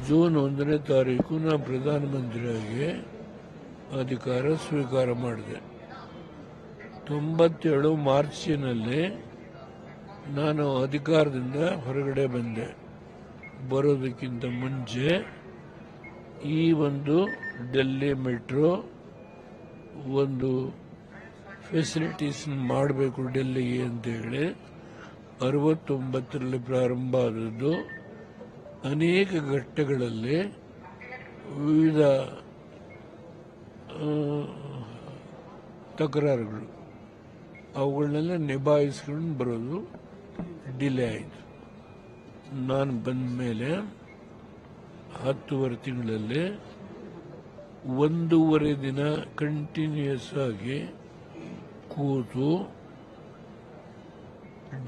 June 1ನೇ ತಾರೀಕು ನಾನು ಪ್ರಧಾನಮಂತ್ರಿಯಾಗಿ ಅಧಿಕಾರ ಸ್ವೀಕಾರ ಮಾಡಿದೆ. 97 ಮಾರ್ಚಿನಲ್ಲಿ ನಾನು ಅಧಿಕಾರದಿಂದ ಹೊರಗಡೆ ಬಂದೆ. ಬರೋದಕ್ಕಿಂತ ಮುಂಚೆ ಈ ಒಂದು ಡೆಲ್ಲಿ ಮೆಟ್ರೋ ಒಂದು ಫೆಸಿಲಿಟೀಸ್ ಮಾಡಬೇಕು ಡೆಲ್ಲಿಗೆ ಅಂತೇಳಿ 69ರಲ್ಲಿ ಪ್ರಾರಂಭ ಆದದ್ದು. ಅನೇಕ ಘಟ್ಟಗಳಲ್ಲಿ ವಿವಿಧ ತಕರಾರುಗಳು ಅವುಗಳನ್ನೆಲ್ಲ ನಿಭಾಯಿಸ್ಕೊಂಡು ಬರೋದು ಡಿಲೇ ಆಯಿತು. ನಾನು ಬಂದ ಮೇಲೆ 10 ತಿಂಗಳಲ್ಲಿ 1.5 ದಿನ ಕಂಟಿನ್ಯೂಯಸ್ ಆಗಿ ಕೂತು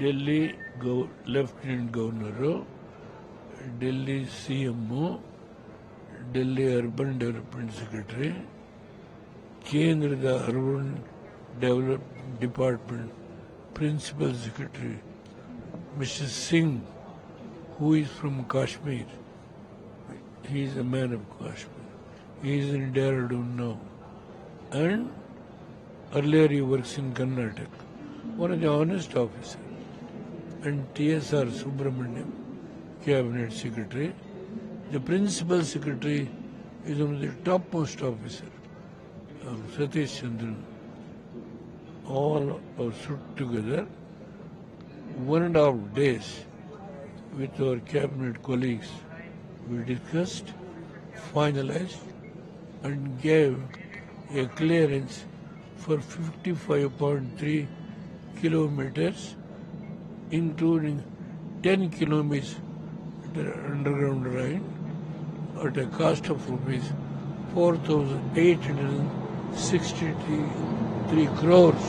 Delhi lieutenant governor, Delhi CM, Delhi urban development secretary, ಕೇಂದ್ರದ urban develop department principal secretary Mr. Singh, who is from Kashmir. He is a man of Kashmir. He is in Dehradun now. And earlier he works in Karnataka. One of the honest officer. And TSR Subramaniam, Cabinet Secretary. The Principal Secretary is one of the topmost officer, Satish Chandran. All are put together 1.5 days with our cabinet colleagues. We discussed, finalized, and gave a clearance for 55.3 kilometers, including 10 kilometers underground line at a cost of rupees 4,863 crores.